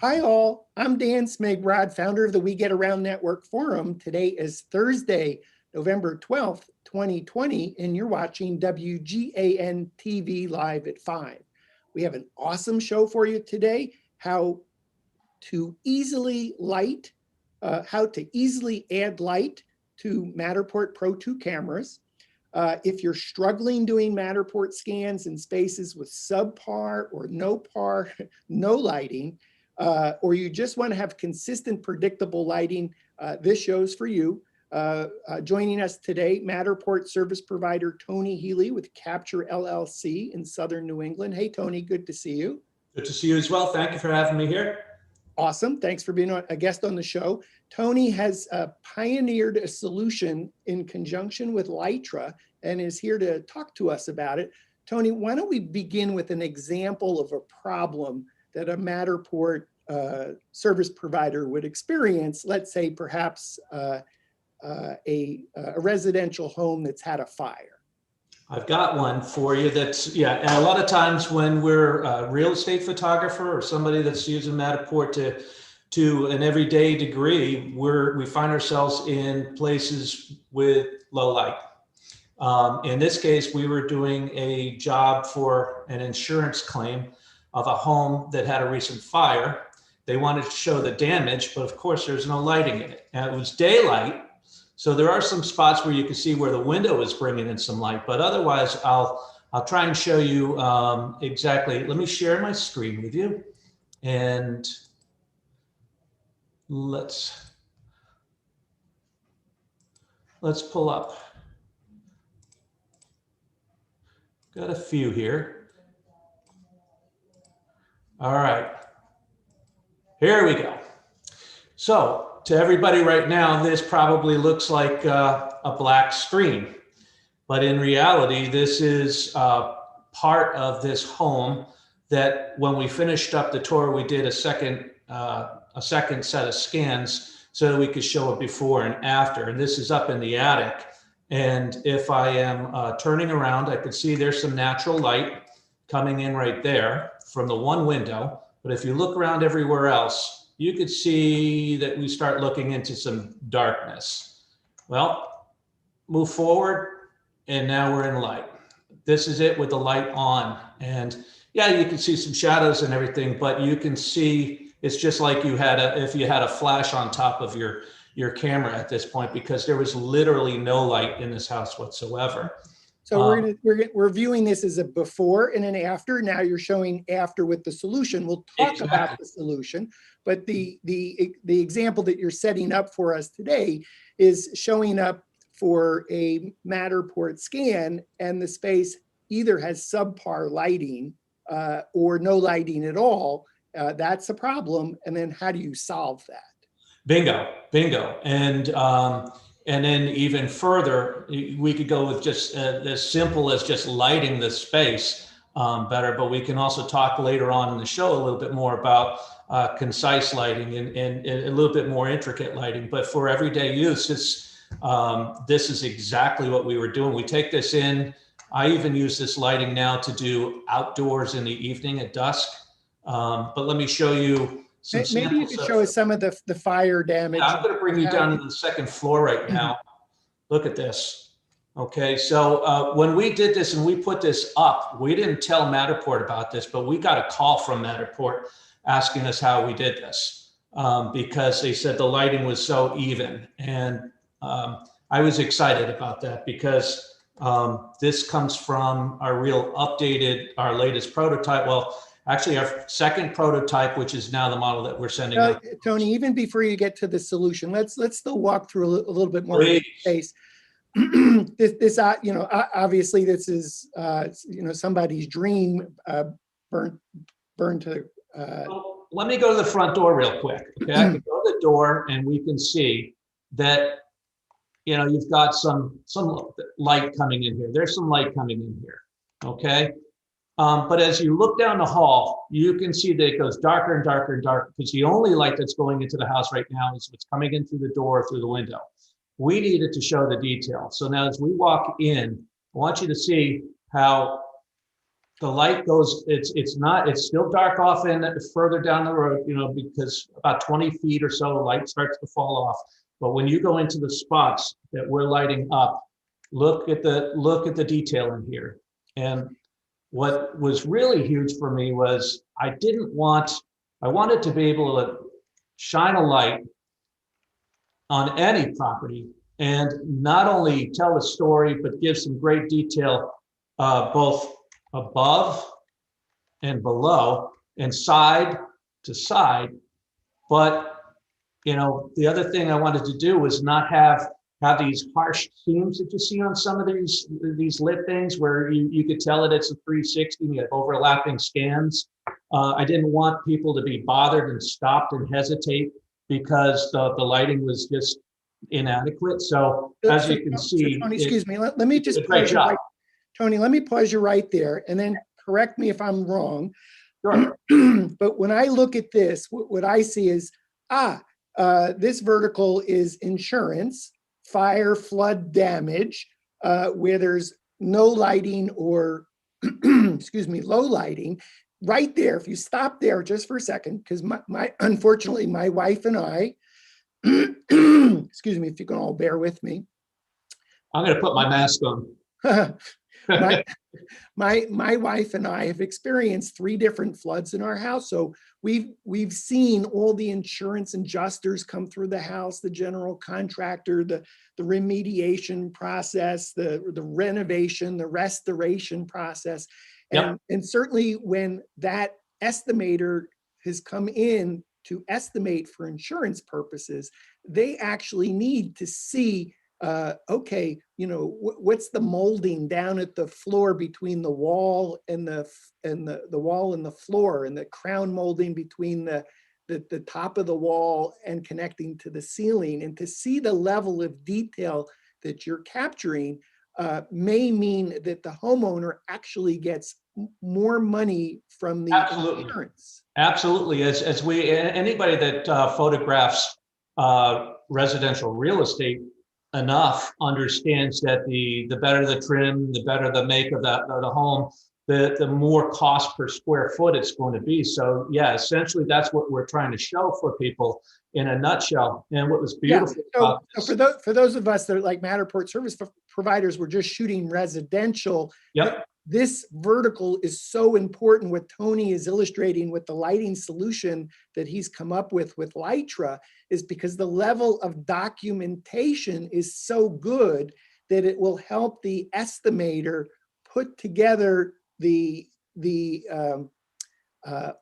Hi all, I'm Dan Smigrod, founder of the We Get Around Network Forum. Today is Thursday, November 12th, 2020, and you're watching WGAN-TV live at 5. We have an awesome show for you today, how to easily add light to Matterport Pro2 cameras. If you're struggling doing Matterport scans in spaces with subpar or no lighting, or you just want to have consistent, predictable lighting, this show's for you. Joining us today, Matterport service provider Tony Healy with Capture LLC in Southern New England. Hey, Tony, good to see you. Good to see you as well. Thank you for having me here. Awesome. Thanks for being a guest on the show. Tony has pioneered a solution in conjunction with Litra and is here to talk to us about it. Tony, why don't we begin with an example of a problem that a Matterport service provider would experience, let's say perhaps a residential home that's had a fire. I've got one for you that's, and a lot of times when we're a real estate photographer or somebody that's using Matterport to an everyday degree, we find ourselves in places with low light. In this case, we were doing a job for an insurance claim of a home that had a recent fire. They wanted to show the damage, but of course there's no lighting in it. And it was daylight, so there are some spots where you can see where the window is bringing in some light, but otherwise I'll try and show you exactly. Let me share my screen with you, and let's pull up. Got a few here. All right, here we go. So to everybody right now, this probably looks like a black screen, but in reality, this is part of this home that when we finished up the tour, we did a second set of scans so that we could show a before and after. And this is up in the attic. And if I am turning around, I can see there's some natural light coming in right there from the one window. But if you look around everywhere else, you could see that we start looking into some darkness. Well, move forward, and now we're in light. This is it with the light on. And yeah, you can see some shadows and everything, but you can see it's just like if you had a flash on top of your camera at this point, because there was literally no light in this house whatsoever. So we're viewing this as a before and an after. Now you're showing after with the solution. We'll talk about the solution, but the example that you're setting up for us today is showing up for a Matterport scan, and the space either has subpar lighting or no lighting at all. That's a problem. And then how do you solve that? Bingo, bingo. And then even further, we could go with just as simple as just lighting the space better, but we can also talk later on in the show a little bit more about concise lighting and a little bit more intricate lighting. But for everyday use, this is exactly what we were doing. We take this in. I even use this lighting now to do outdoors in the evening at dusk. But let me show you. Maybe you could show us some of the fire damage. Yeah, I'm going to bring you down to the second floor right now. Look at this. Okay, so when we did this and we put this up, we didn't tell Matterport about this, but we got a call from Matterport asking us how we did this because they said the lighting was so even. And I was excited about that because this comes from our our latest prototype. Well, actually, our second prototype, which is now the model that we're sending out. Tony, even before you get to the solution, let's still walk through a little bit more space. Obviously, this is somebody's dream burned to. Well, let me go to the front door real quick. Okay, I can go to the door, and we can see that you've got some light coming in here. There's some light coming in here. Okay. But as you look down the hall, you can see that it goes darker and darker and darker because the only light that's going into the house right now is what's coming in through the door, through the window. We needed to show the detail. So now as we walk in, I want you to see how the light goes, it's still dark off in further down the road, you know, because about 20 feet or so, light starts to fall off. But when you go into the spots that we're lighting up, look at the detail in here. And what was really huge for me was I wanted to be able to shine a light on any property and not only tell a story, but give some great detail, both above and below and side to side. But, you know, the other thing I wanted to do was not have these harsh seams that you see on some of these lit things where you could tell that it's a 360 and you have overlapping scans. I didn't want people to be bothered and stopped and hesitate because the lighting was just inadequate. So as you can see, Tony, excuse me, let me just pause you right, Tony, let me pause you right there and then correct me if I'm wrong. Sure. But when I look at this, what I see is, this vertical is insurance, fire, flood damage, where there's no lighting or, excuse me, low lighting. Right there, if you stop there just for a second, because unfortunately, my wife and I, excuse me, if you can all bear with me. I'm going to put my mask on. my wife and I have experienced 3 different floods in our house. So we've seen all the insurance adjusters come through the house, the general contractor, the remediation process, the renovation, the restoration process. And, and certainly when that estimator has come in to estimate for insurance purposes, they actually need to see, okay, you know, what's the molding down at the floor between the wall and the wall and the floor, and the crown molding between the top of the wall and connecting to the ceiling, and to see the level of detail that you're capturing may mean that the homeowner actually gets more money from the insurance. Absolutely. As anybody that photographs residential real estate enough understands that the better the trim, the better the make of the home, the more cost per square foot it's going to be. So yeah, essentially that's what we're trying to show for people in a nutshell. And what was beautiful so for those of us that are like Matterport service providers, we're just shooting residential. Yep. This vertical is so important. What Tony is illustrating with the lighting solution that he's come up with Litra is because the level of documentation is so good that it will help the estimator put together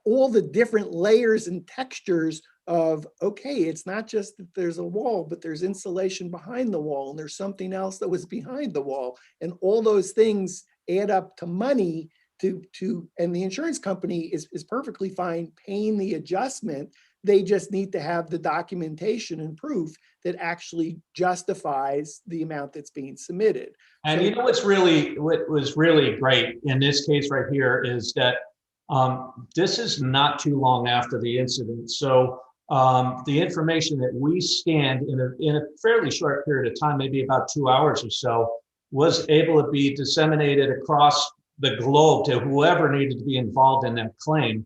all the different layers and textures of, okay, it's not just that there's a wall, but there's insulation behind the wall, and there's something else that was behind the wall, and all those things add up to money and the insurance company is perfectly fine paying the adjustment. They just need to have the documentation and proof that actually justifies the amount that's being submitted. And so, you know what was really great in this case right here is that this is not too long after the incident. So the information that we scanned in a fairly short period of time, maybe about 2 hours or so, was able to be disseminated across the globe to whoever needed to be involved in that claim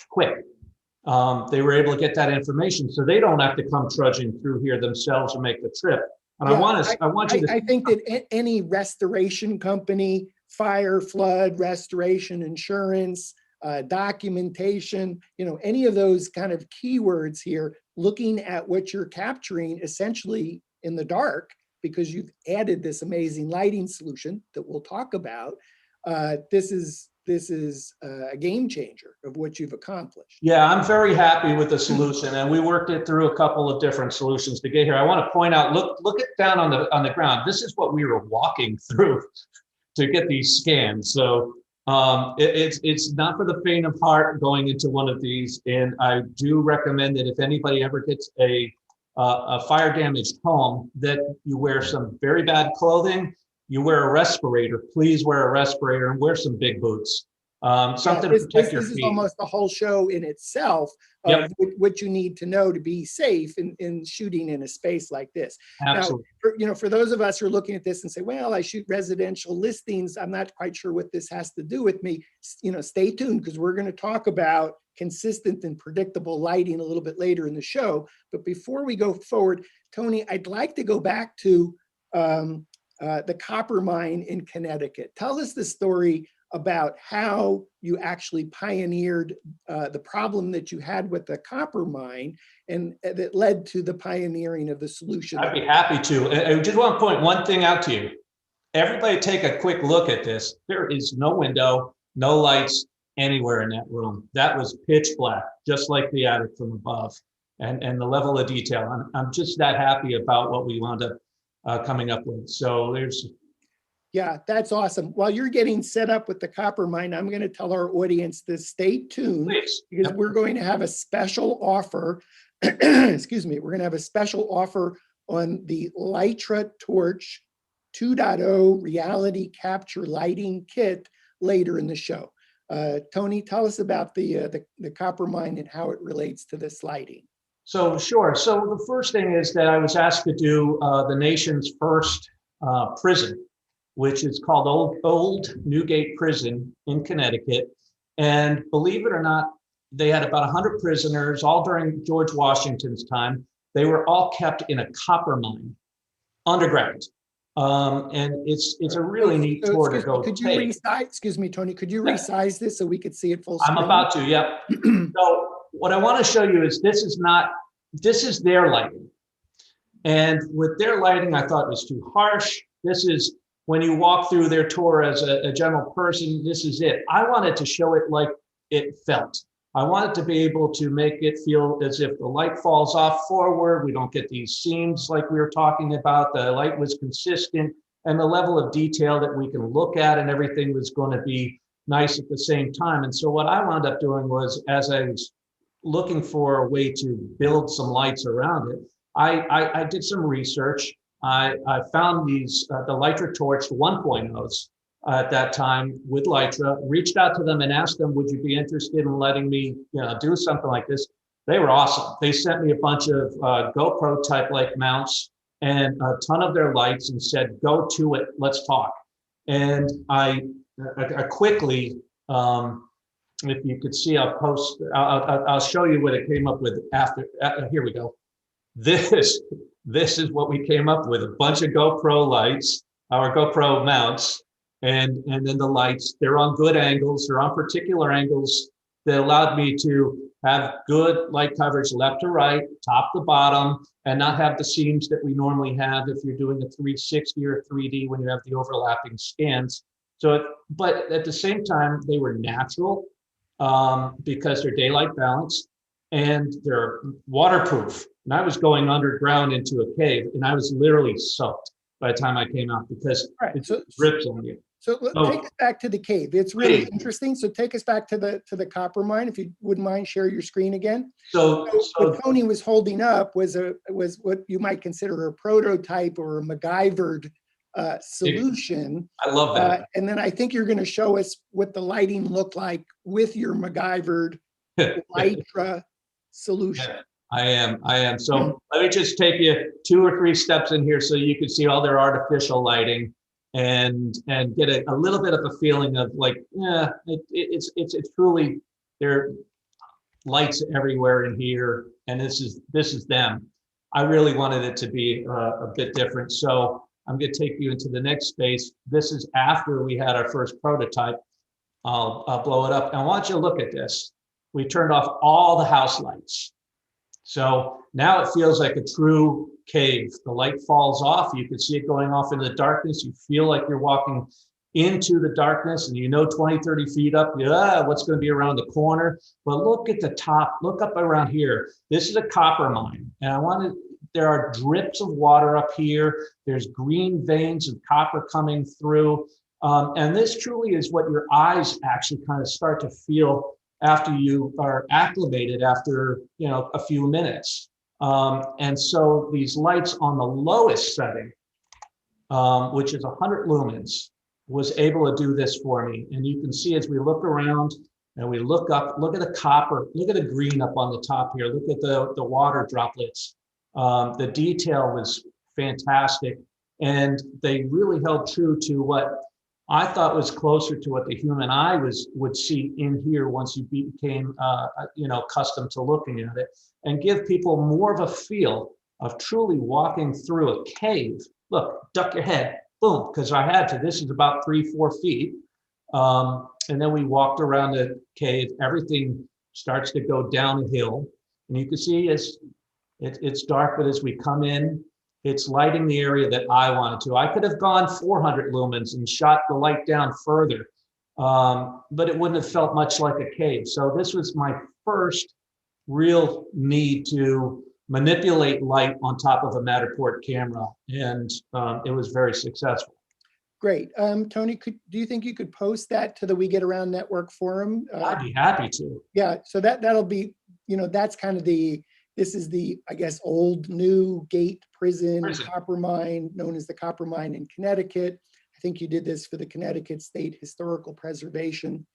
quick. They were able to get that information so they don't have to come trudging through here themselves or make the trip. And yeah, I think that any restoration company, fire, flood, restoration, insurance, documentation, you know, any of those kind of keywords here, looking at what you're capturing essentially in the dark, because you've added this amazing lighting solution that we'll talk about. This is a game changer of what you've accomplished. Yeah, I'm very happy with the solution, and we worked it through a couple of different solutions to get here. I want to point out, look at down on the ground. This is what we were walking through to get these scans. So it's not for the faint of heart going into one of these, and I do recommend that if anybody ever gets a fire damaged home, that you wear some very bad clothing, you wear a respirator, please wear a respirator, and wear some big boots. Something Yeah, to protect your this is feet. almost a whole show in itself of Yep, what you need to know to be safe in shooting in a space like this. absolutely. Now, for those of us who are looking at this and say, well, I shoot residential listings, I'm not quite sure what this has to do with me. Stay tuned, because we're going to talk about consistent and predictable lighting a little bit later in the show. But before we go forward, Tony, I'd like to go back to the copper mine in Connecticut. Tell us the story about how you actually pioneered the problem that you had with the copper mine, and that led to the pioneering of the solution. I'd be happy to. I just want to point one thing out to you. Everybody take a quick look at this. There is no window, no lights anywhere in that room. That was pitch black, just like the attic from above. And the level of detail. I'm just that happy about what we wound up coming up with. So there's... Yeah, that's awesome. While you're getting set up with the copper mine, I'm going to tell our audience to stay tuned, Please. because Yep. we're going to have a special offer. Excuse me. We're going to have a special offer on the LitraTorch 2.0 reality capture lighting kit later in the show. Tony, tell us about the copper mine and how it relates to this lighting. So sure. So the first thing is that I was asked to do the nation's first prison, which is called Old Newgate Prison in Connecticut. And believe it or not, they had about 100 prisoners, all during George Washington's time. They were all kept in a copper mine underground. And it's a really neat tour to go Could you take. resize, excuse me, Tony, could you resize this so we could see it full screen? I'm about to, yep. So what I want to show you is this is their lighting. And with their lighting, I thought it was too harsh. This is when you walk through their tour as a general person, this is it. I wanted to show it like it felt. I wanted to be able to make it feel as if the light falls off forward. We don't get these seams like we were talking about. The light was consistent, and the level of detail that we can look at and everything was going to be nice at the same time. And so what I wound up doing was, as I was looking for a way to build some lights around it, I did some research. I found these, the LitraTorch 1.0s at that time with Litra, reached out to them and asked them, would you be interested in letting me do something like this? They were awesome. They sent me a bunch of GoPro type like mounts and a ton of their lights and said, go to it, let's talk. And I quickly, if you could see, I'll show you what it came up with after, here we go. This is what we came up with, a bunch of GoPro lights, our GoPro mounts, and then the lights. They're on good angles. They're on particular angles that allowed me to have good light coverage left to right, top to bottom, and not have the seams that we normally have if you're doing a 360 or 3D when you have the overlapping scans. So, but at the same time, they were natural because they're daylight balanced and they're waterproof. And I was going underground into a cave, and I was literally soaked by the time I came out because it drips on you. So take us back to the cave. It's really interesting. So take us back to the copper mine, if you wouldn't mind, share your screen again. So what Tony was holding up was what you might consider a prototype or a MacGyvered solution. I love that. And then I think you're going to show us what the lighting looked like with your MacGyvered Litra solution. Yeah. I am. So let me just take you 2 or 3 steps in here so you can see all their artificial lighting and get a little bit of a feeling of like, yeah, it's truly, there are lights everywhere in here, and this is them. I really wanted it to be a bit different. So I'm going to take you into the next space. This is after we had our first prototype. I'll blow it up. And I want you to look at this. We turned off all the house lights. So now it feels like a true cave. The light falls off. You can see it going off into the darkness. You feel like you're walking into the darkness, and 20, 30 feet up, what's going to be around the corner. But look at the top. Look up around here. This is a copper mine. And there are drips of water up here. There's green veins of copper coming through. And this truly is what your eyes actually kind of start to feel after you are acclimated after a few minutes. And so these lights on the lowest setting, which is 100 lumens, was able to do this for me. And you can see as we look around and we look up, look at the copper, look at the green up on the top here, look at the water droplets. The detail was fantastic. And they really held true to what I thought was closer to what the human eye would see in here once you became accustomed to looking at it, and give people more of a feel of truly walking through a cave. Look, duck your head, boom, because I had to. This is about 3-4 feet. And then we walked around the cave. Everything starts to go down a hill. And you can see it's dark, but as we come in, it's lighting the area that I wanted to. I could have gone 400 lumens and shot the light down further, but it wouldn't have felt much like a cave. So this was my first real need to manipulate light on top of a Matterport camera, and it was very successful. Great. Tony, do you think you could post that to the We Get Around Network forum? I'd be happy to. Yeah, so that'll be, that's kind of this is the, I guess, old new gate prison copper mine, known as the copper mine in Connecticut. I think you did this for the Connecticut State Historical Preservation.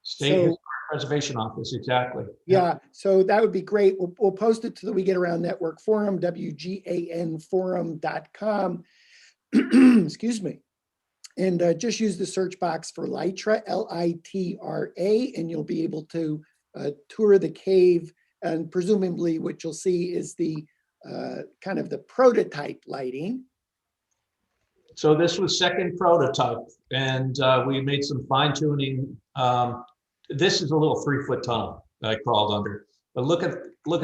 State Historic Preservation Office, exactly. Yeah, so that would be great. We'll post it to the We Get Around Network forum, WGAN-forum.com. Excuse me. And just use the search box for Litra, L-I-T-R-A, and you'll be able to tour the cave. And presumably what you'll see is the kind of the prototype lighting. So this was second prototype, and we made some fine tuning. This is a little 3-foot tunnel that I crawled under, but look at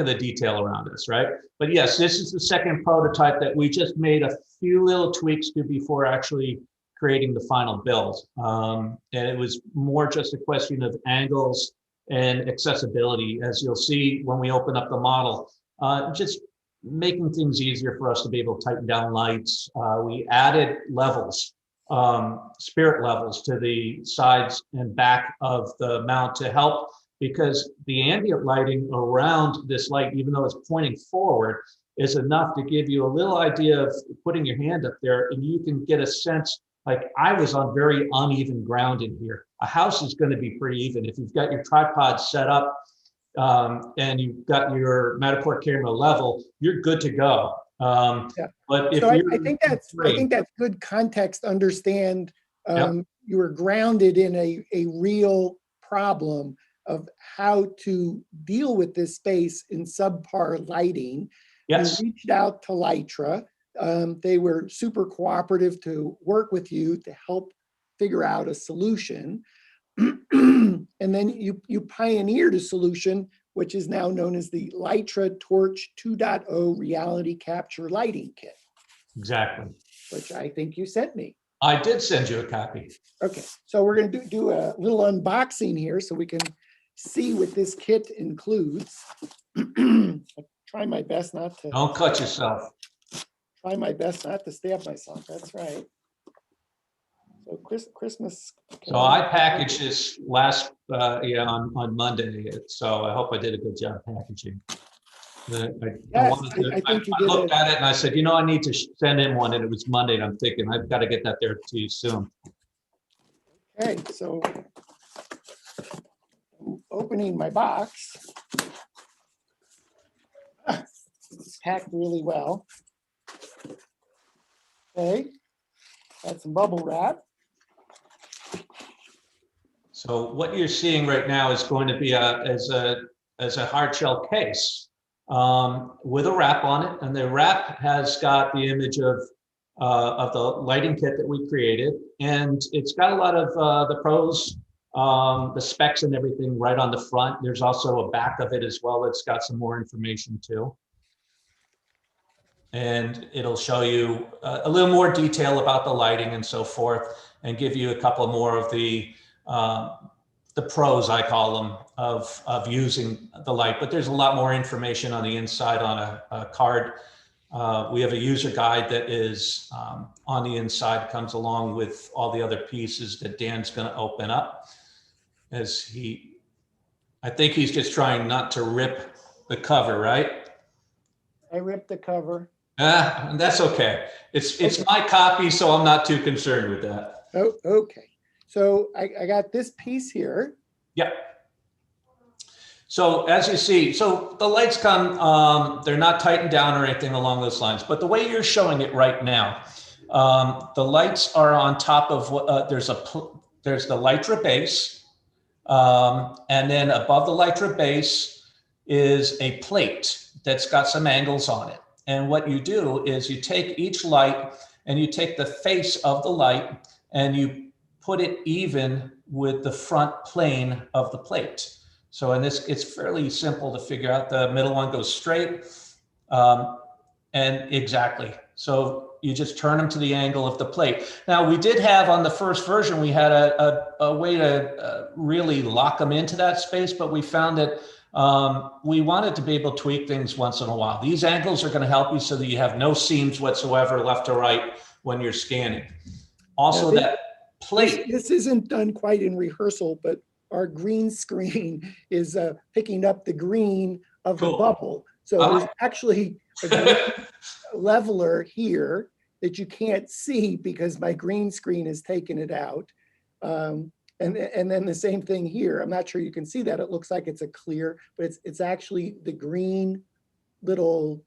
the detail around this, right? But yes, this is the second prototype that we just made a few little tweaks to before actually creating the final build. And it was more just a question of angles and accessibility, as you'll see when we open up the model, just making things easier for us to be able to tighten down lights. We added levels, spirit levels to the sides and back of the mount to help, because the ambient lighting around this light, even though it's pointing forward, is enough to give you a little idea of putting your hand up there, and you can get a sense. Like, I was on very uneven ground in here. A house is going to be pretty even. If you've got your tripod set up and you've got your Matterport camera level, you're good to go. Yeah. But if so I think that's good context to understand. You were grounded in a real problem of how to deal with this space in subpar lighting. Yes. You reached out to Litra. They were super cooperative to work with you to help figure out a solution. And then you pioneered a solution, which is now known as the LitraTorch 2.0 reality capture lighting kit. Exactly. Which I think you sent me. I did send you a copy. Okay, so we're going to do a little unboxing here so we can see what this kit includes. I'll try my best not to. Don't cut yourself. Try my best not to stab myself. That's right. So Christmas. So I packaged this last on Monday. So I hope I did a good job packaging. I looked at it and I said, I need to send in one, and it was Monday, and I'm thinking I've got to get that there to you soon. Okay, so I'm opening my box. It's packed really well. Okay, got some bubble wrap. So what you're seeing right now is going to be as a hard shell case with a wrap on it, and the wrap has got the image of the lighting kit that we created, and it's got a lot of the pros, the specs and everything right on the front. There's also a back of it as well that's got some more information too. And it'll show you a little more detail about the lighting and so forth, and give you a couple more of the pros, I call them, of using the light. But there's a lot more information on the inside on a card. We have a user guide that is on the inside, comes along with all the other pieces that Dan's going to open up. I think he's just trying not to rip the cover, right? I ripped the cover. That's okay. It's my copy, so I'm not too concerned with that. Oh, okay. So I got this piece here. Yep. So as you see, so the lights come, they're not tightened down or anything along those lines, but the way you're showing it right now, the lights are on top of what, there's the Litra base, and then above the Litra base is a plate that's got some angles on it. And what you do is you take each light and you take the face of the light and you put it even with the front plane of the plate. So in this, it's fairly simple to figure out. The middle one goes straight, and exactly. So you just turn them to the angle of the plate. Now we did have on the first version, we had a way to really lock them into that space, but we found that we wanted to be able to tweak things once in a while. These angles are going to help you so that you have no seams whatsoever left to right when you're scanning. Also, that plate. This isn't done quite in rehearsal, but our green screen is picking up the green of the bubble. So there's actually a green leveler here that you can't see because my green screen has taken it out. And then the same thing here. I'm not sure you can see that. It looks like it's a clear, but it's actually the green little.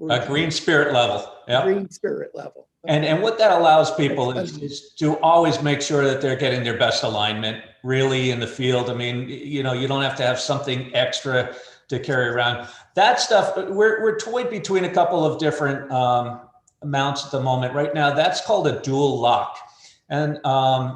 A green spirit level. Yeah. Green spirit level. And what that allows people is to always make sure that they're getting their best alignment really in the field. I mean, you know, you don't have to have something extra to carry around. That stuff, we're toyed between a couple of different mounts at the moment. Right now, that's called a dual lock. And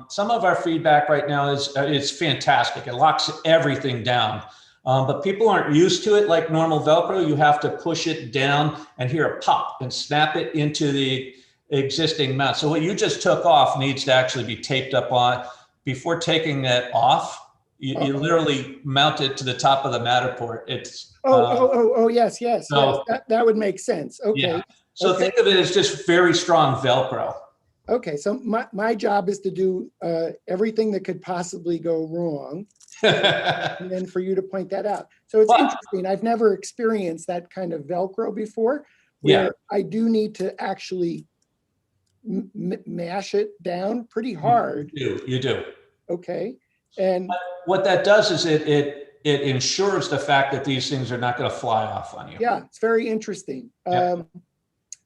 some of our feedback right now is it's fantastic. It locks everything down. But people aren't used to it like normal Velcro. You have to push it down and hear a pop and snap it into the existing mount. So what you just took off needs to actually be taped up on. Before taking that off, you literally mount it to the top of the Matterport. It's yes. So, yes. That would make sense. Okay. Yeah. So think of it as just very strong Velcro. Okay, so my job is to do everything that could possibly go wrong, and then for you to point that out. So it's interesting. I've never experienced that kind of Velcro before, where I do need to actually mash it down pretty hard. You do. Okay, and what that does is it ensures the fact that these things are not going to fly off on you. Yeah, it's very interesting.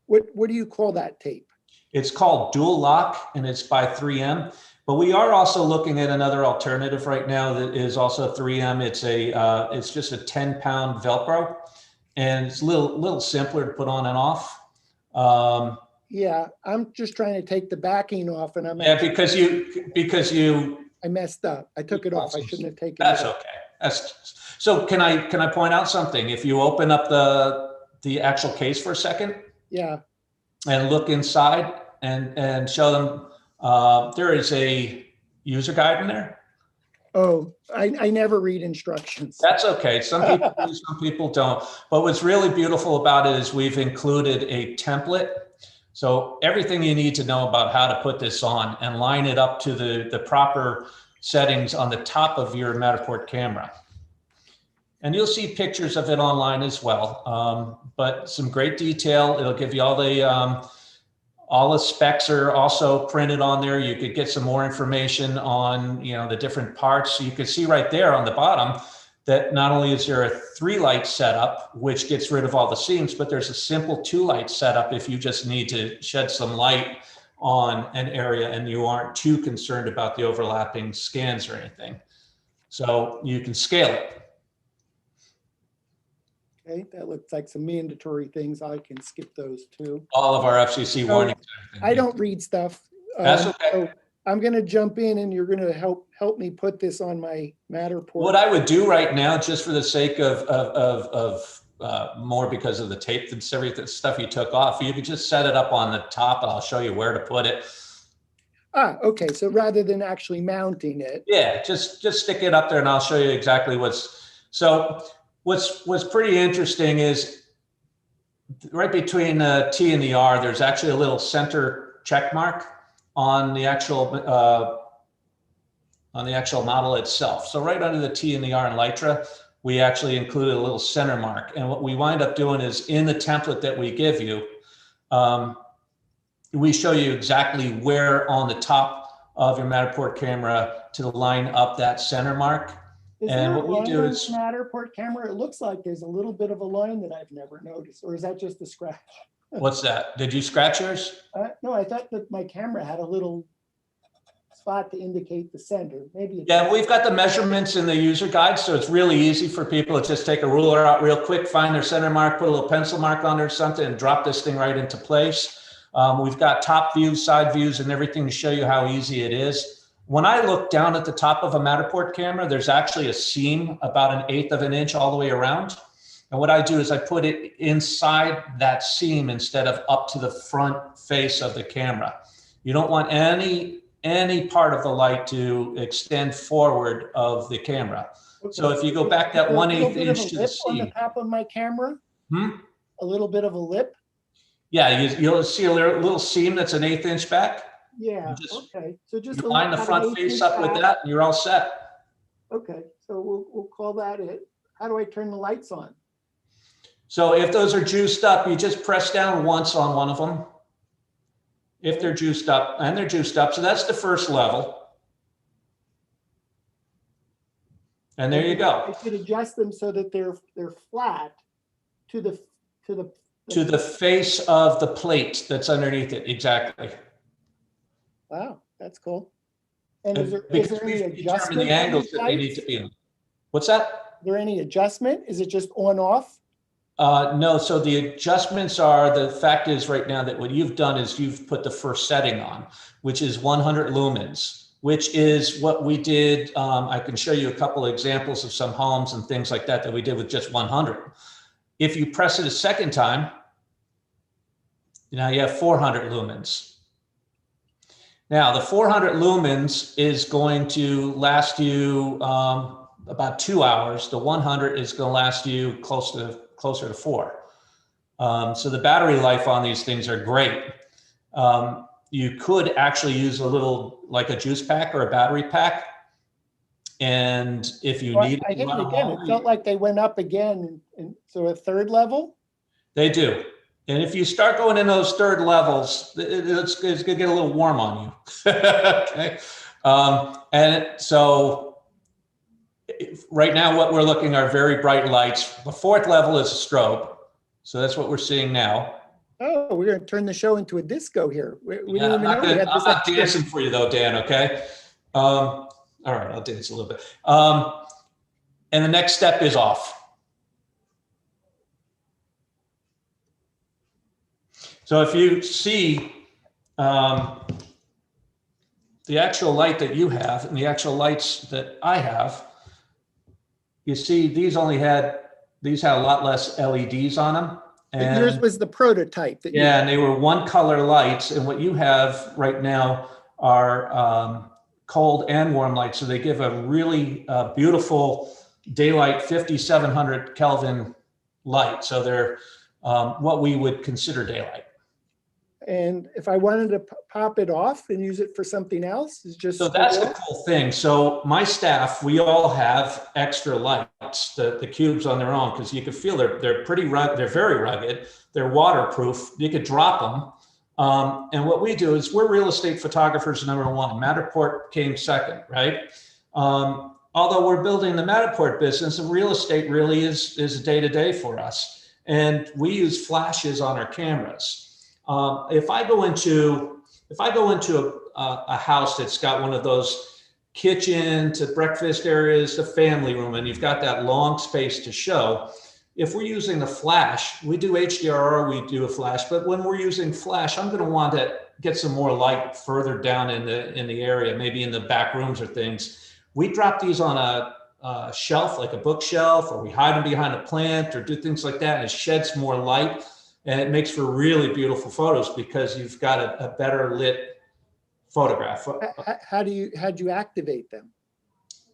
What do you call that tape? It's called Dual Lock, and it's by 3M. But we are also looking at another alternative right now that is also 3M. It's just a 10-pound Velcro, and it's a little simpler to put on and off. Yeah, I'm just trying to take the backing off, and I'm because you I messed up. I took it off. I shouldn't have taken That's it off. okay. So can I point out something? If you open up the actual case for a second, and look inside and show them, there is a user guide in there. Oh, I never read instructions. That's okay. Some people do, some people don't. But what's really beautiful about it is we've included a template. So everything you need to know about how to put this on and line it up to the proper settings on the top of your Matterport camera. And you'll see pictures of it online as well, but some great detail. It'll give you all the specs are also printed on there. You could get some more information on, the different parts. You can see right there on the bottom that not only is there a 3-light setup, which gets rid of all the seams, but there's a simple 2-light setup if you just need to shed some light on an area and you aren't too concerned about the overlapping scans or anything. So you can scale it. Okay, that looks like some mandatory things. I can skip those too. All of our FCC warnings. I don't read stuff. That's okay. So I'm going to jump in and you're going to help me put this on my Matterport. What I would do right now, just for the sake of more because of the tape and everything stuff you took off, you could just set it up on the top and I'll show you where to put it. Okay. So rather than actually mounting it. Yeah, just stick it up there and I'll show you exactly What's pretty interesting is right between the T and the R, there's actually a little center check mark on the actual model itself. So right under the T and the R in Litra, we actually included a little center mark. And what we wind up doing is in the template that we give you, we show you exactly where on the top of your Matterport camera to line up that center mark. Is And there what a we line do on is, the Matterport camera? It looks like there's a little bit of a line that I've never noticed, or is that just a scratch? what's that? Did you scratch yours? No, I thought that my camera had a little spot to indicate the center. Maybe it's Yeah, we've got the measurements in the user guide, so it's really easy for people to just take a ruler out real quick, find their center mark, put a little pencil mark on there or something, and drop this thing right into place. We've got top views, side views, and everything to show you how easy it is. When I look down at the top of a Matterport camera, there's actually a seam about 1/8 of an inch all the way around. And what I do is I put it inside that seam instead of up to the front face of the camera. You don't want any part of the light to extend forward of the camera. okay. So if you go back that 1/8 inch to the on the seam. top of my camera, Hmm? a little bit of a lip. Yeah, you'll see a little seam that's 1/8 inch back. Yeah, Just- okay. So just You line the front face up with that and you're all set. Okay, so we'll call that it. How do I turn the lights on? So if those are juiced up, you just press down once on one of them. If they're juiced up, and they're juiced up. So that's the first level. And there you go. I should adjust them so that they're flat to the face of the plate that's underneath it. Exactly. Wow, that's cool. And is there Because any we've determined adjustment? the angles that they need to be in. What's that? Is there any adjustment? Is it just on off? No, so the adjustments are, the fact is right now that what you've done is you've put the first setting on, which is 100 lumens, which is what we did. I can show you a couple of examples of some homes and things like that we did with just 100. If you press it a second time, now you have 400 lumens. Now the 400 lumens is going to last you about 2 hours. The 100 is going to last you closer to 4. So the battery life on these things are great. You could actually use a little, like a juice pack or a battery pack. And if you need I hit it again. It felt like they went up again. And so a third level? They do. And if you start going in those third levels, it's going to get a little warm on you. Okay. And so right now what we're looking are very bright lights. The fourth level is a strobe. So that's what we're seeing now. Oh, we're going to turn the show into a disco here. We Yeah, didn't even know we had I'm this not extra. dancing for you though, Dan, okay? All right, I'll dance a little bit. And the next step is off. So if you see the actual light that you have and the actual lights that I have, you see these had a lot less LEDs on them. But yours was the prototype. Yeah, and they were one color lights. And what you have right now are cold and warm lights. So they give a really beautiful daylight 5700 Kelvin light. So they're what we would consider daylight. And if I wanted to pop it off and use it for something else, is just so that's the cool thing. So my staff, we all have extra lights, the cubes on their own, because you can feel they're pretty rugged. They're very rugged. They're waterproof. You could drop them. And what we do is we're real estate photographers, number one. Matterport came second, right? Although we're building the Matterport business, the real estate really is a day-to-day for us. And we use flashes on our cameras. If I go into a house that's got one of those kitchen to breakfast areas, the family room, and you've got that long space to show, if we're using the flash, we do HDR, we do a flash, but when we're using flash, I'm going to want to get some more light further down in the area, maybe in the back rooms or things. We drop these on a shelf, like a bookshelf, or we hide them behind a plant or do things like that, and it sheds more light. And it makes for really beautiful photos because you've got a better lit photograph. How'd you activate them?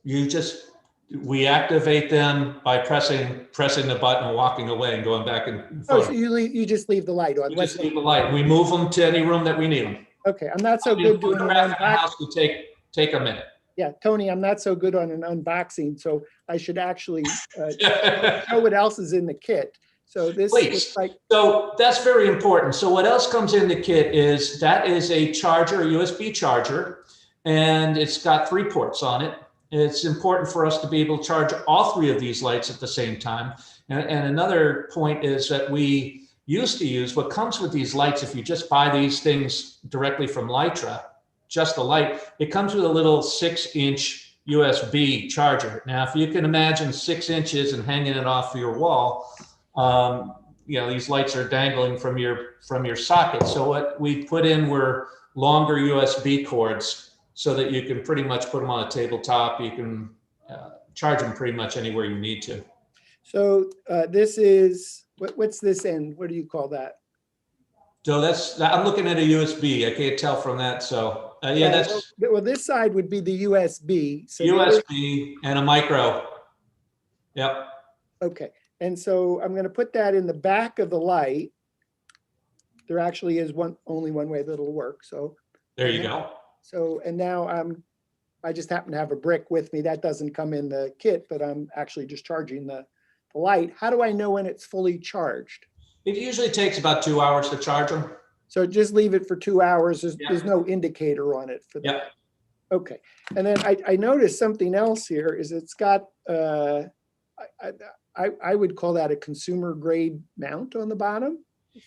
We activate them by pressing the button and walking away and going back and so you just leave the light on. We just leave the light. We move them to any room that we need them. Okay, I'm not so good doing an unboxing. House will take a minute. Yeah, Tony, I'm not so good on an unboxing, so I should actually show what else is in the kit. So this Please. looks like, So that's very important. So what else comes in the kit is that is a charger, a USB charger, and it's got 3 ports on it. It's important for us to be able to charge all 3 of these lights at the same time. And another point is that we used to use what comes with these lights. If you just buy these things directly from Litra, just the light, it comes with a little 6-inch USB charger. Now, if you can imagine 6 inches and hanging it off your wall, you know, these lights are dangling from your socket. So what we put in were longer USB cords so that you can pretty much put them on a tabletop. You can charge them pretty much anywhere you need to. so this is, what's this end? What do you call that? So I'm looking at a USB. I can't tell from that. So yeah, that's well, this side would be the USB. So USB and a micro. Yep. Okay. And so I'm going to put that in the back of the light. There actually is only one way that it'll work. So there you go. So, and now I just happen to have a brick with me. That doesn't come in the kit, but I'm actually just charging the light. How do I know when it's fully charged? It usually takes about 2 hours to charge them. So just leave it for 2 hours. There's no indicator on it for that. Yep. Okay. And then I noticed something else here is it's got, I would call that a consumer grade mount on the bottom.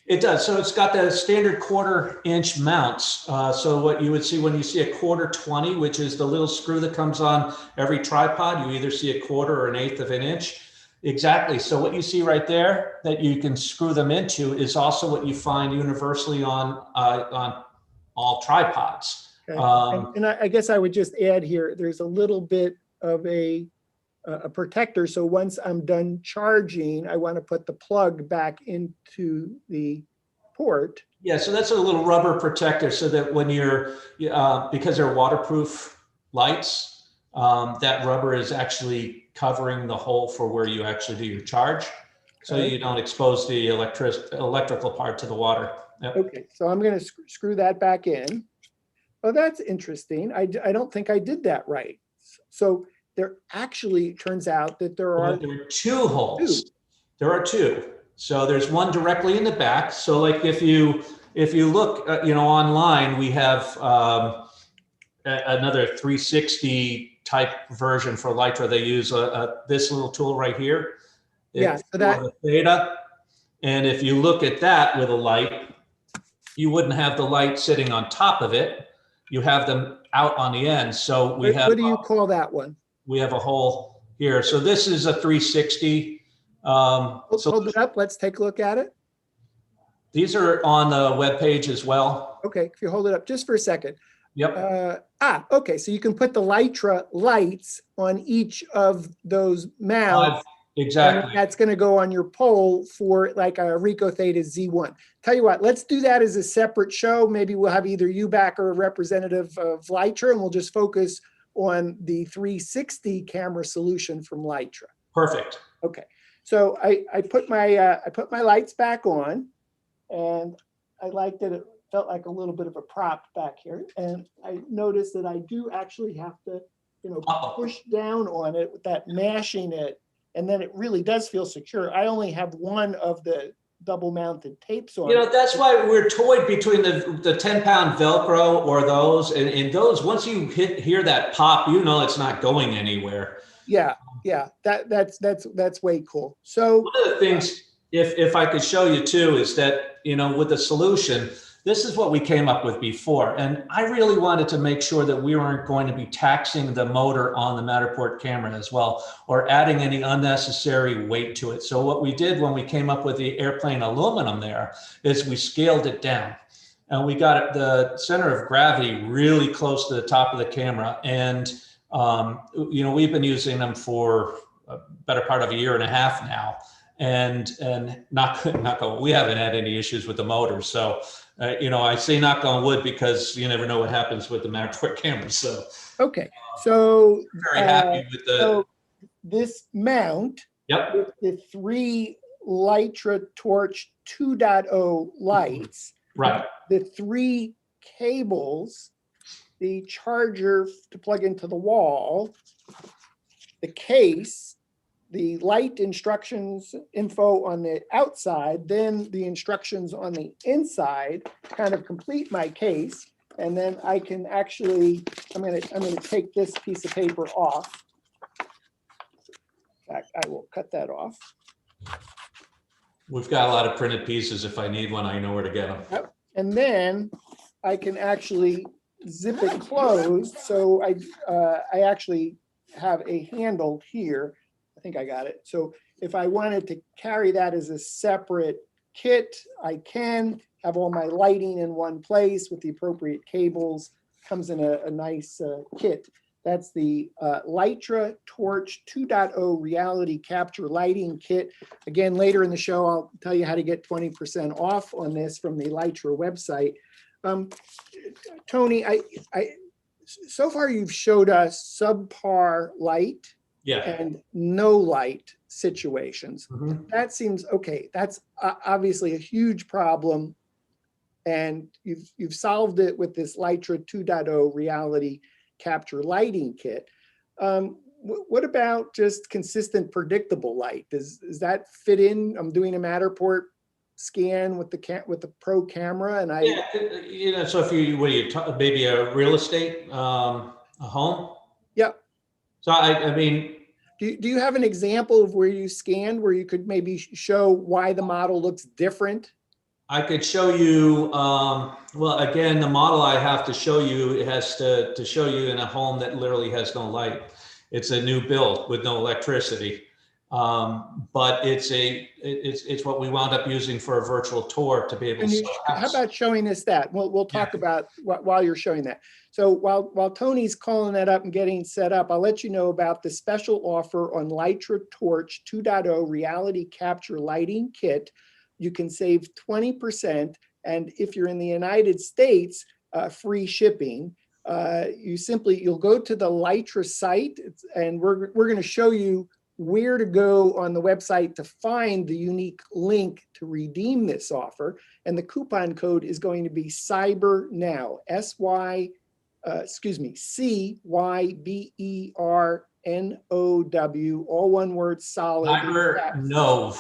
It does. So it's got the standard 1/4-inch mounts. So what you would see when you see a 1/4-20, which is the little screw that comes on every tripod, you either see a 1/4 or 1/8 of an inch. Exactly. So what you see right there that you can screw them into is also what you find universally on all tripods. Okay. And I guess I would just add here, there's a little bit of a protector. So once I'm done charging, I want to put the plug back into the port. Yeah, so that's a little rubber protector so that when you're, because they're waterproof lights, that rubber is actually covering the hole for where you actually do your charge. So you don't expose the electrical part to the water. Yep. Okay, so I'm going to screw that back in. Oh, that's interesting. I don't think I did that right. So there actually turns out that there are 2 holes. There are 2. So there's one directly in the back. So like if you look, online, we have another 360 type version for Litra. They use this little tool right here. Yeah, so that theta. And if you look at that with a light, you wouldn't have the light sitting on top of it. You have them out on the end. So we have. What do you call that one? We have a hole here. So this is a 360. Hold it up. Let's take a look at it. These are on the web page as well. Okay, if you hold it up just for a second. Yep. Okay. So you can put the Litra lights on each of those mounts. Exactly. And that's going to go on your pole for like a Ricoh Theta Z1. Tell you what, let's do that as a separate show. Maybe we'll have either you back or a representative of Litra, and we'll just focus on the 360 camera solution from Litra. Perfect. Okay. So I put my lights back on, and I liked that it felt like a little bit of a prop back here. And I noticed that I do actually have to, push down on it with that mashing it. And then it really does feel secure. I only have one of the double mounted tapes on. That's why we're toyed between the 10-pound Velcro or those. And those, once you hear that pop, it's not going anywhere. Yeah. That's way cool. So one of the things, if I could show you too, is that, with the solution, this is what we came up with before. And I really wanted to make sure that we weren't going to be taxing the motor on the Matterport camera as well, or adding any unnecessary weight to it. So what we did when we came up with the airplane aluminum there is we scaled it down. And we got the center of gravity really close to the top of the camera. And, we've been using them for a better part of 1.5 years now. And we haven't had any issues with the motor. So, I say knock on wood because you never know what happens with the Matterport camera. So, okay. So very happy with so this mount. Yep. With the 3 LitraTorch 2.0 lights. Right. The 3 cables, the charger to plug into the wall, the case, the light instructions info on the outside, then the instructions on the inside kind of complete my case. And then I can actually, I'm gonna take this piece of paper off. In fact, I will cut that off. We've got a lot of printed pieces. If I need one, I know where to get them. Yep. And then I can actually zip it closed. So I actually have a handle here. I think I got it. So if I wanted to carry that as a separate kit, I can have all my lighting in one place with the appropriate cables. Comes in a nice kit. That's the LitraTorch 2.0 reality capture lighting kit. Again, later in the show, I'll tell you how to get 20% off on this from the Litra website. Tony, so far you've showed us subpar light and no light situations. That seems okay. That's obviously a huge problem, and you've solved it with this Litra 2.0 reality capture lighting kit. What about just consistent, predictable light? Does that fit in? I'm doing a Matterport scan with the Pro camera, and so if you maybe a real estate, a home. Yep. So I mean, do you have an example of where you scanned where you could maybe show why the model looks different? I could show you, well, again, the model I have to show you, it has to show you in a home that literally has no light. It's a new build with no electricity. But it's what we wound up using for a virtual tour to be able to. How about showing us that? We'll talk about while you're showing that. So while Tony's calling that up and getting set up, I'll let you know about the special offer on LitraTorch 2.0 reality capture lighting kit. You can save 20%, and if you're in the United States, free shipping. You'll go to the Litra site, and we're going to show you where to go on the website to find the unique link to redeem this offer. And the coupon code is going to be CYBERNOW, CYBERNOW, all one word, solid. CYBERNOW,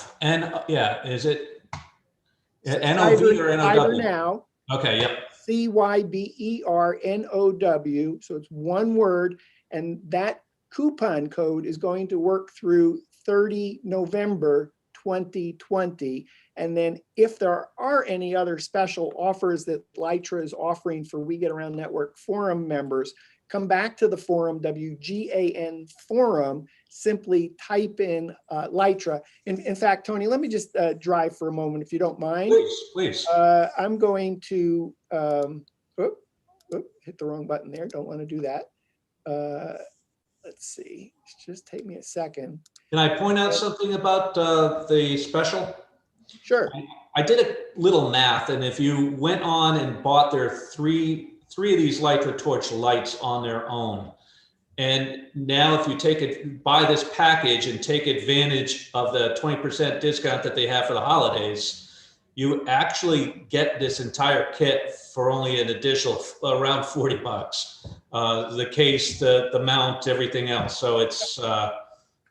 is it NOV or NOW? CYBERNOW. Okay, yep. CYBERNOW, so it's one word, and that coupon code is going to work through 30 November 2020. And then if there are any other special offers that Litra is offering for We Get Around Network forum members, come back to the forum, WGAN forum, simply type in Litra. In fact, Tony, let me just drive for a moment, if you don't mind. Please. I'm going to, hit the wrong button there. Don't want to do that. Let's see, just take me a second. Can I point out something about the special? Sure. I did a little math, and if you went on and bought their three of these LitraTorch lights on their own, and now if you buy this package and take advantage of the 20% discount that they have for the holidays, you actually get this entire kit for only an additional around $40. The case, the mount, everything else. So it's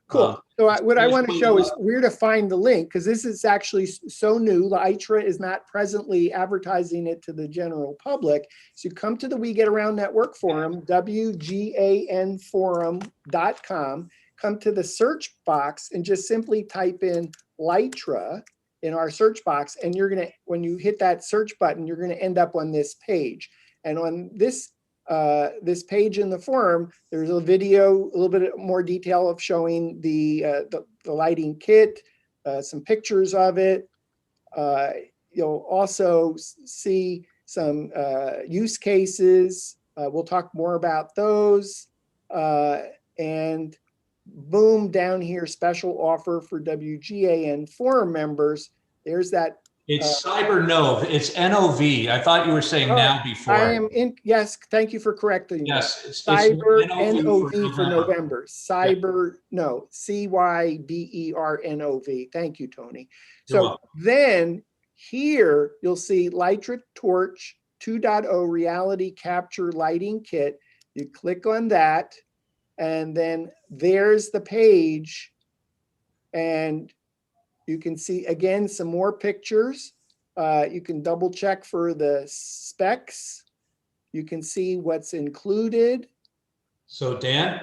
cool. So what I want to show is where to find the link, because this is actually so new. Litra is not presently advertising it to the general public. So you come to the We Get Around Network forum, WGANforum.com, come to the search box and just simply type in Litra in our search box. And when you hit that search button, you're going to end up on this page. And on this page in the forum, there's a video, a little bit more detail of showing the lighting kit, some pictures of it. You'll also see some use cases. We'll talk more about those. And boom, down here, special offer for WGAN forum members. There's that. It's CYBERNOW. It's NOV. I thought you were saying now before. I am in. Yes, thank you for correcting me. Yes, it's Cyber NOV for November. CYBERNOW. CYBERNOV. Thank you, Tony. So then here you'll see LitraTorch 2.0 reality capture lighting kit. You click on that, and then there's the page And you can see, again, some more pictures. You can double check for the specs. You can see what's included. So Dan,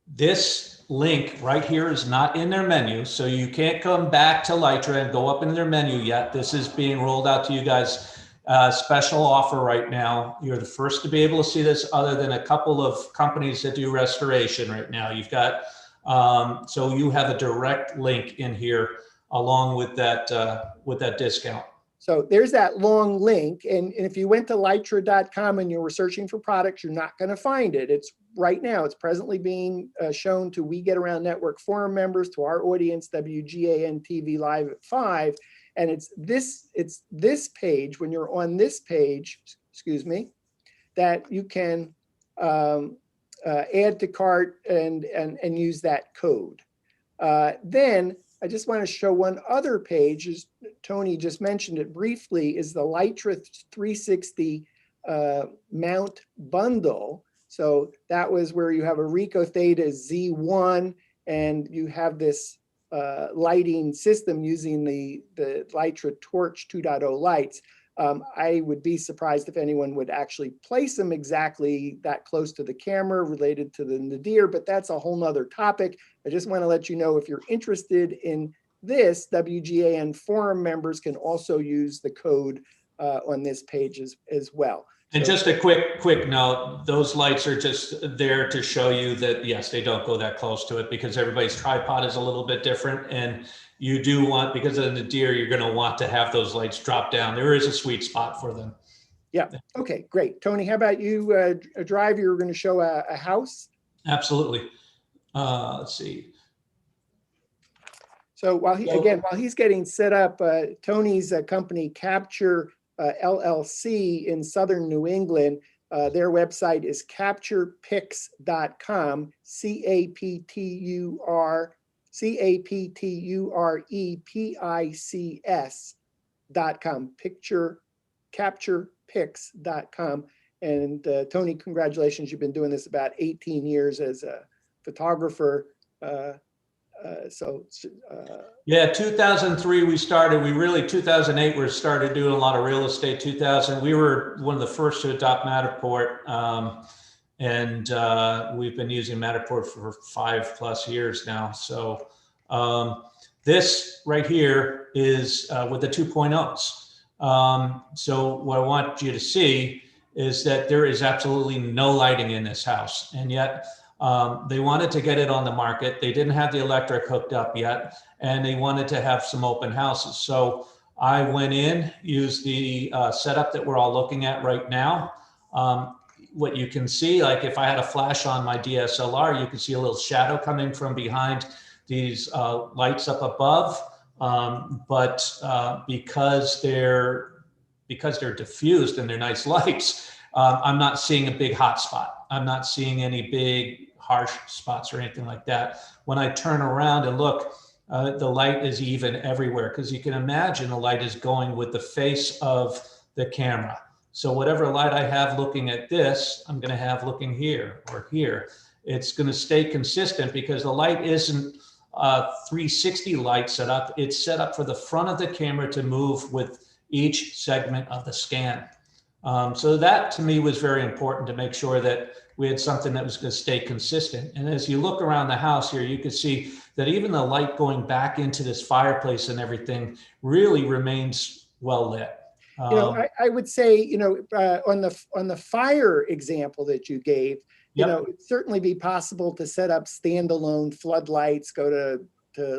this link right here is not in their menu, so you can't come back to Litra and go up in their menu yet. This is being rolled out to you guys. Special offer right now. You're the first to be able to see this, other than a couple of companies that do restoration right now. You've got, so you have a direct link in here along with that discount. So there's that long link. And if you went to Litra.com and you were searching for products, you're not going to find it. It's right now, it's presently being shown to We Get Around Network forum members, to our audience, WGAN-TV Live at 5. And it's this page, when you're on this page, excuse me, that you can add to cart and use that code. Then I just want to show one other page, as Tony just mentioned it briefly, is the Litra 360 mount bundle. So that was where you have a Ricoh Theta Z1 and you have this lighting system using the LitraTorch 2.0 lights. I would be surprised if anyone would actually place them exactly that close to the camera related to the nadir, but that's a whole nother topic. I just want to let you know, if you're interested in this, WGAN forum members can also use the code on this page as well. And just a quick note, those lights are just there to show you that, yes, they don't go that close to it, because everybody's tripod is a little bit different. And you do want, because of the deer, you're going to want to have those lights drop down. There is a sweet spot for them. Yeah. Okay, great. Tony, how about you drive? You were going to show a house? Absolutely. Let's see. So while he's getting set up, Tony's company, Capture LLC in Southern New England, their website is capturepics.com, CAPTUREPICS.com, capturepics.com. And Tony, congratulations. You've been doing this about 18 years as a photographer. Yeah, 2003 we started. 2008 we started doing a lot of real estate. 2000 we were one of the first to adopt Matterport, and we've been using Matterport for 5+ years now. So this right here is with the 2.0s. So what I want you to see is that there is absolutely no lighting in this house, and yet they wanted to get it on the market. They didn't have the electric hooked up yet, and they wanted to have some open houses. So I went in, used the setup that we're all looking at right now. What you can see, like if I had a flash on my DSLR, you can see a little shadow coming from behind these lights up above. But because they're diffused and they're nice lights, I'm not seeing a big hot spot. I'm not seeing any big harsh spots or anything like that. When I turn around and look, the light is even everywhere, because you can imagine the light is going with the face of the camera. So whatever light I have looking at this, I'm going to have looking here or here. It's going to stay consistent because the light isn't 360 light set up. It's set up for the front of the camera to move with each segment of the scan. So that to me was very important, to make sure that we had something that was going to stay consistent. And as you look around the house here, you can see that even the light going back into this fireplace and everything really remains well lit. I would say, on the fire example that you gave, it'd certainly be possible to set up standalone floodlights, go to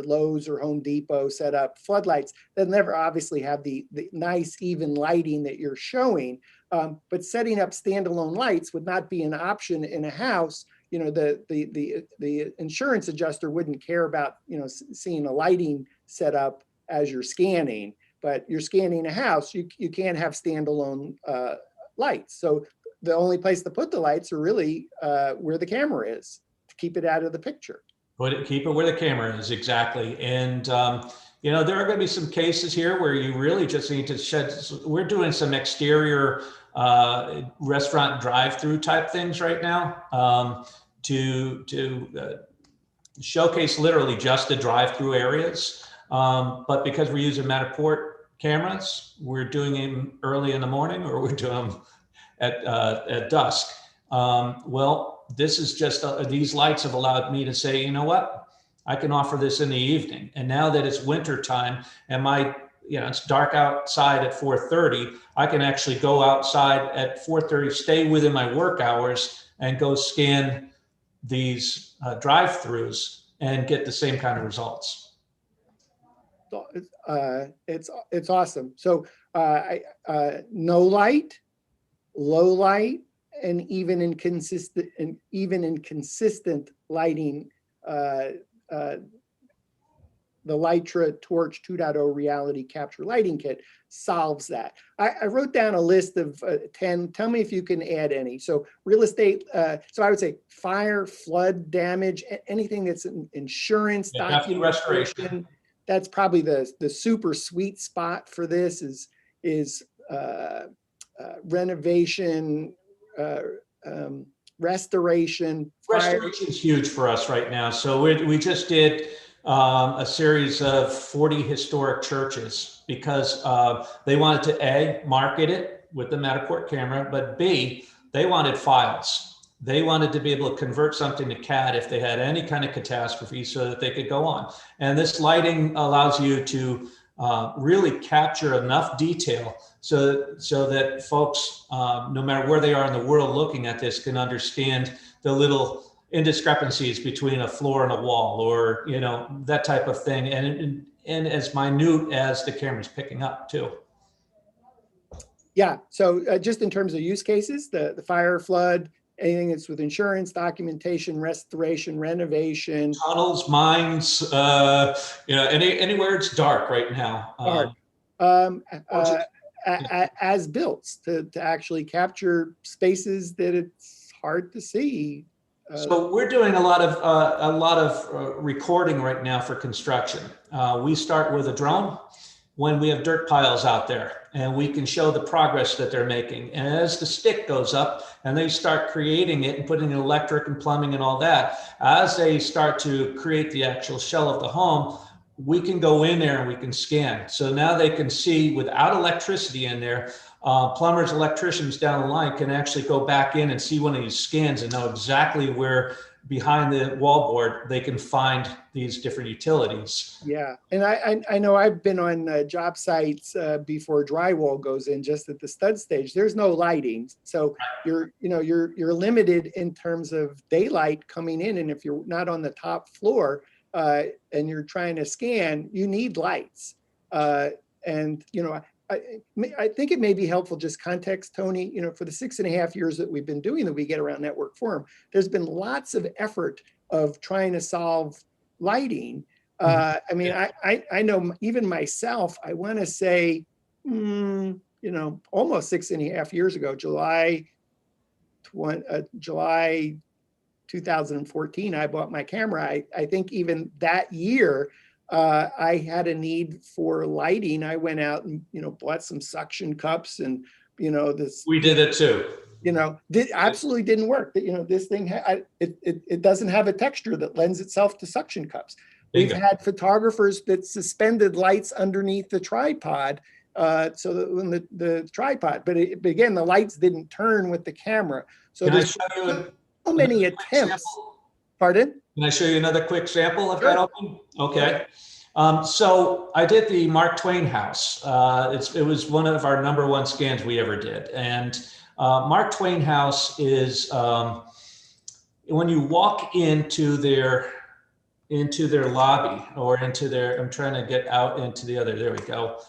Lowe's or Home Depot, set up floodlights. They'll never obviously have the nice even lighting that you're showing, but setting up standalone lights would not be an option in a house. The insurance adjuster wouldn't care about seeing a lighting set up as you're scanning, but you're scanning a house, you can't have standalone lights. So the only place to put the lights are really where the camera is, to keep it out of the picture. Keep it where the camera is, exactly. And there are going to be some cases here where you really just need to shed. We're doing some exterior restaurant drive-through type things right now to showcase literally just the drive-through areas. But because we're using Matterport cameras, we're doing them early in the morning, or we're doing them at dusk. Well, this is just, these lights have allowed me to say, you know what, I can offer this in the evening. And now that it's winter time and it's dark outside at 4:30, I can actually go outside at 4:30, stay within my work hours, and go scan these drive-throughs and get the same kind of results. It's awesome. So no light, low light, and even in consistent lighting, the LitraTorch 2.0 reality capture lighting kit solves that. I wrote down a list of 10. Tell me if you can add any. So real estate, so I would say fire, flood damage, anything that's insurance, documentation. That's probably the super sweet spot for this is renovation, restoration. Restoration is huge for us right now. So we just did a series of 40 historic churches because they wanted to A, market it with the Matterport camera, but B, they wanted files. They wanted to be able to convert something to CAD if they had any kind of catastrophe so that they could go on. And this lighting allows you to really capture enough detail so that folks, no matter where they are in the world looking at this, can understand the little indiscrepancies between a floor and a wall, or that type of thing, and as minute as the camera's picking up too. Yeah, so just in terms of use cases, the fire, flood, anything that's with insurance, documentation, restoration, renovation, tunnels, mines, anywhere it's dark right now. As built to actually capture spaces that it's hard to see. So we're doing a lot of recording right now for construction. We start with a drone when we have dirt piles out there, and we can show the progress that they're making. And as the stick goes up and they start creating it and putting in electric and plumbing and all that, as they start to create the actual shell of the home, we can go in there and we can scan. So now they can see, without electricity in there, plumbers, electricians down the line can actually go back in and see one of these scans and know exactly where behind the wallboard they can find these different utilities. Yeah, and I know I've been on job sites before drywall goes in, just at the stud stage. There's no lighting, so you're limited in terms of daylight coming in, and if you're not on the top floor and you're trying to scan, you need lights. And I think it may be helpful, just context, Tony, for the 6.5 years that we've been doing the We Get Around Network Forum, there's been lots of effort of trying to solve lighting. I mean, I know even myself, I want to say, almost 6.5 years ago, July 2014, I bought my camera. I think even that year, I had a need for lighting. I went out and, bought some suction cups and, this. We did it too. Absolutely didn't work. This thing, it doesn't have a texture that lends itself to suction cups. Bingo. We've had photographers that suspended lights underneath the tripod, so that when the tripod, but again, the lights didn't turn with the camera. So there's so many attempts. Pardon? Can I show you another quick sample of that open? Okay. So I did the Mark Twain house. It was one of our #1 scans we ever did. And Mark Twain house is when you walk into their lobby or into their, I'm trying to get out into the other, there we go.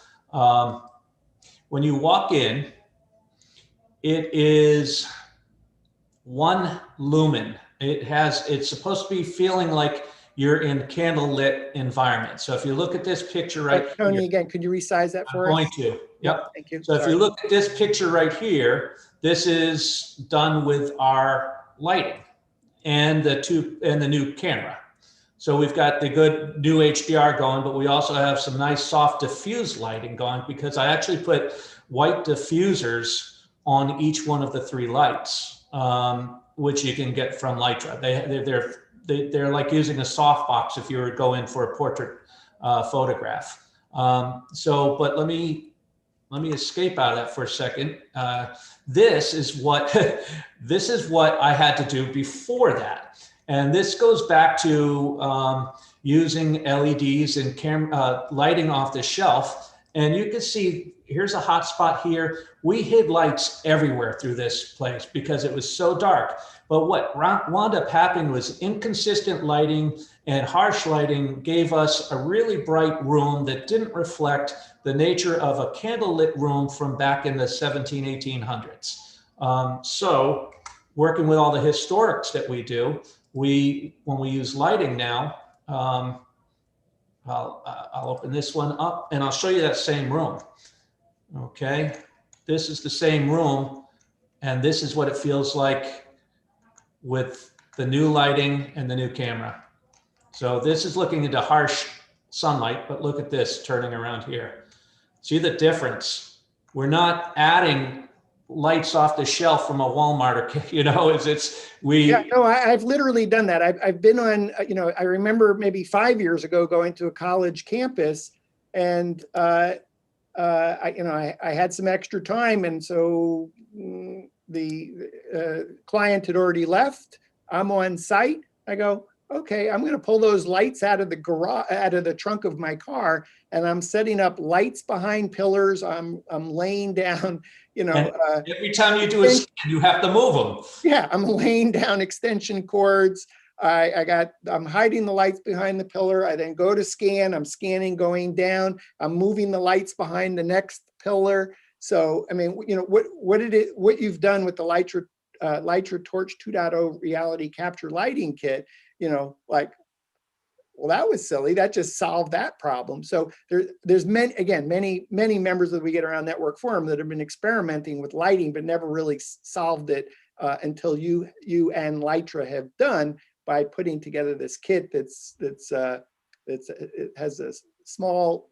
When you walk in, it is 1 lumen. It's supposed to be feeling like you're in candlelit environment. So if you look at this picture right Tony, here, again, could you resize that for us? I'm going to. Yep. Thank you. So if you look at this picture right here, this is done with our lighting and the new camera. So we've got the good new HDR going, but we also have some nice soft diffuse lighting going, because I actually put white diffusers on each one of the 3 lights, which you can get from Litra. they're like using a softbox if you were going for a portrait photograph. But let me escape out of that for a second. This is what this is what I had to do before that, and this goes back to using LEDs and lighting off the shelf. And you can see here's a hot spot here. We hid lights everywhere through this place because it was so dark. But what wound up happening was inconsistent lighting and harsh lighting gave us a really bright room that didn't reflect the nature of a candlelit room from back in the 1800s. So working with all the historics that we do, when we use lighting now, I'll open this one up and I'll show you that same room. Okay, this is the same room, and this is what it feels like with the new lighting and the new camera. So this is looking into harsh sunlight, but look at this turning around here. See the difference? We're not adding lights off the shelf from a Walmart, or Yeah, no, I've literally done that. I've been on, I remember maybe 5 years ago going to a college campus, and I had some extra time, and so the client had already left. I'm on site. I go, okay, I'm going to pull those lights out of the garage, out of the trunk of my car, and I'm setting up lights behind pillars. I'm laying down, every time you do a scan, you have to move them. Yeah, I'm laying down extension cords. I'm hiding the lights behind the pillar. I then go to scan. I'm scanning, going down. I'm moving the lights behind the next pillar. So, I mean, what you've done with the LitraTorch 2.0 reality capture lighting kit, well, that was silly. That just solved that problem. So there's many members of the We Get Around Network Forum that have been experimenting with lighting, but never really solved it until you and Litra have done by putting together this kit it has a small,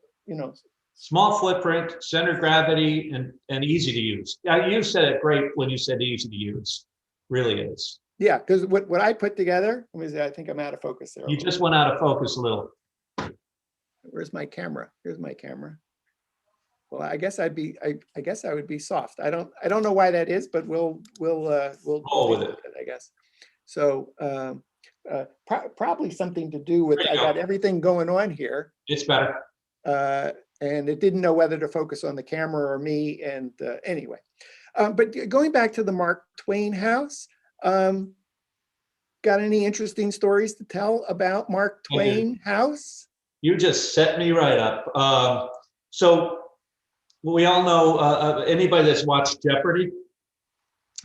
small footprint, center gravity, and easy to use. Yeah, you said it great when you said easy to use. Really is. Yeah, because what I put together, let me see, I think I'm out of focus there. You just went out of focus a little. Where's my camera? Here's my camera. Well, I guess I would be soft. I don't know why that is, but we'll roll with it, I guess. So probably something to do with I got everything going on here. It's better. And it didn't know whether to focus on the camera or me. And anyway, but going back to the Mark Twain house. Got any interesting stories to tell about Mark Twain house? You just set me right up. So we all know, anybody that's watched Jeopardy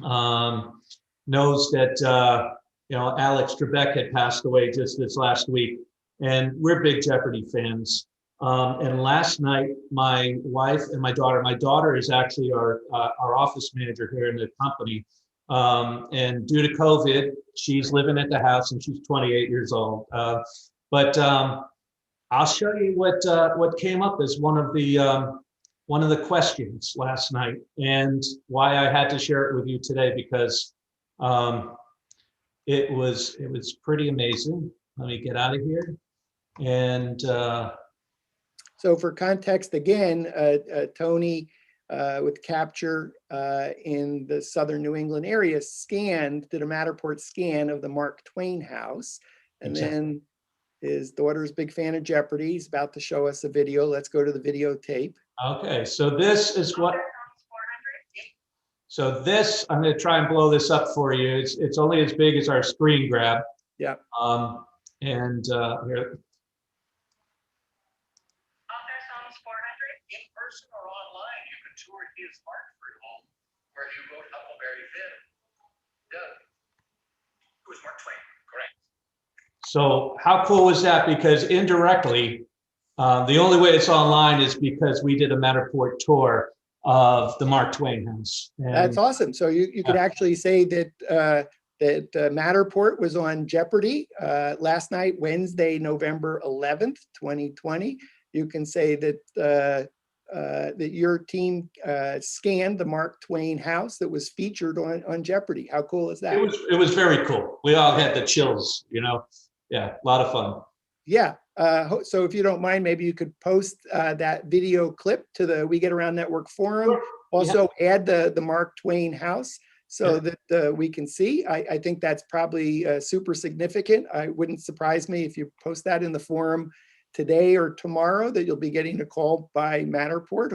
knows that Alex Trebek had passed away just this last week, and we're big Jeopardy fans. And last night, my wife and my daughter is actually our office manager here in the company. And due to COVID, she's living at the house, and she's 28 years old. But I'll show you what came up as one of the questions last night, and why I had to share it with you today, because it was pretty amazing. Let me get out of here. And so for context, again, Tony with Capture in the southern New England area did a Matterport scan of the Mark Twain house. And then his daughter's a big fan of Jeopardy. He's about to show us a video. Let's go to the videotape. Okay, so this is what, I'm going to try and blow this up for you. It's only as big as our screen grab. Yeah. And here. In person or online, you can tour his Hartford home, where he wrote Huckleberry Finn. Doug, who is Mark Twain, correct? So how cool was that? Because indirectly, the only way it's online is because we did a Matterport tour of the Mark Twain house. And that's awesome. So you could actually say that Matterport was on Jeopardy last night, Wednesday, November 11th, 2020. You can say that that your team scanned the Mark Twain house that was featured on Jeopardy. How cool is that? It was very cool. We all had the chills, you know. Yeah, a lot of fun. Yeah. So if you don't mind, maybe you could post that video clip to the We Get Around Network forum. Sure. Also add the Mark Twain house so that we can see. I think that's probably super significant. It wouldn't surprise me if you post that in the forum today or tomorrow that you'll be getting a call by Matterport,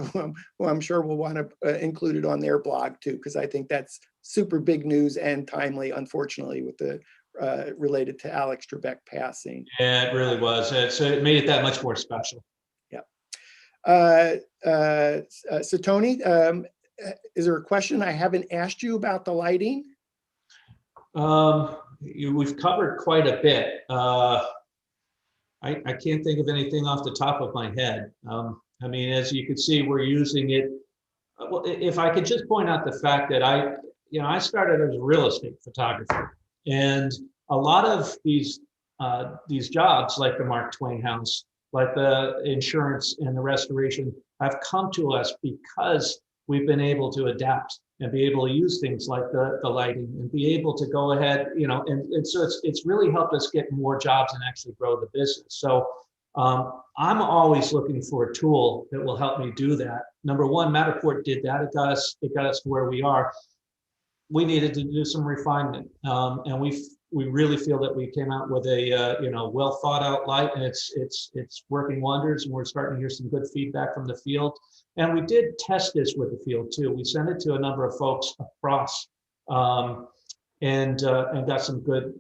who I'm sure will want to include it on their blog too, because I think that's super big news and timely, unfortunately, with the related to Alex Trebek passing. Yeah, it really was. So it made it that much more special. Yeah. So Tony, is there a question I haven't asked you about the lighting? We've covered quite a bit. I can't think of anything off the top of my head. I mean, as you can see, we're using it. Well, if I could just point out the fact that I started as a real estate photographer, and a lot of these jobs, like the Mark Twain house, like the insurance and the restoration, have come to us because we've been able to adapt and be able to use things like the lighting and be able to go ahead, and so it's really helped us get more jobs and actually grow the business. So I'm always looking for a tool that will help me do that. Number one, Matterport did that. It got us to where we are. We needed to do some refinement, and we really feel that we came out with a well thought out light, and it's working wonders, and we're starting to hear some good feedback from the field. And we did test this with the field too. We sent it to a number of folks across, and got some good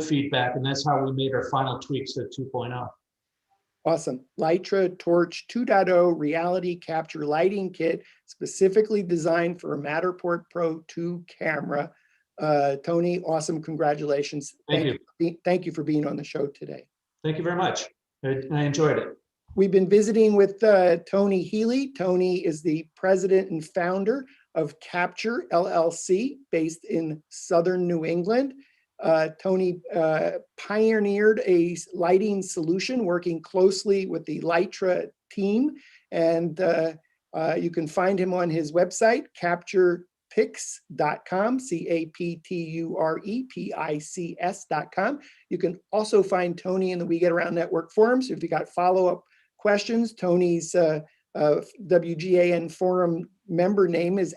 feedback, and that's how we made our final tweaks to 2.0. Awesome. LitraTorch 2.0 reality capture lighting kit, specifically designed for a Matterport Pro2 camera. Tony, awesome. Congratulations. Thank you. Thank you for being on the show today. Thank you very much. I enjoyed it. We've been visiting with Tony Healy. Tony is the president and founder of Capture LLC, based in Southern New England. Tony pioneered a lighting solution working closely with the Litra team. And you can find him on his website, capturepix.com, CAPTUREPICS.com. You can also find Tony in the We Get Around Network forums. If you got follow-up questions, Tony's WGAN forum member name is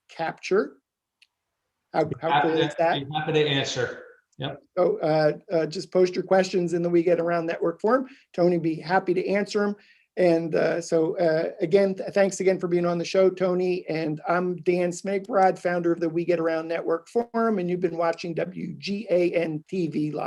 @Capture. How cool is that? I'm happy to answer. Yep. So just post your questions in the We Get Around Network forum. Tony will be happy to answer them. And again, thanks again for being on the show, Tony. And I'm Dan Smegrod, founder of the We Get Around Network forum, and you've been watching WGAN-TV live.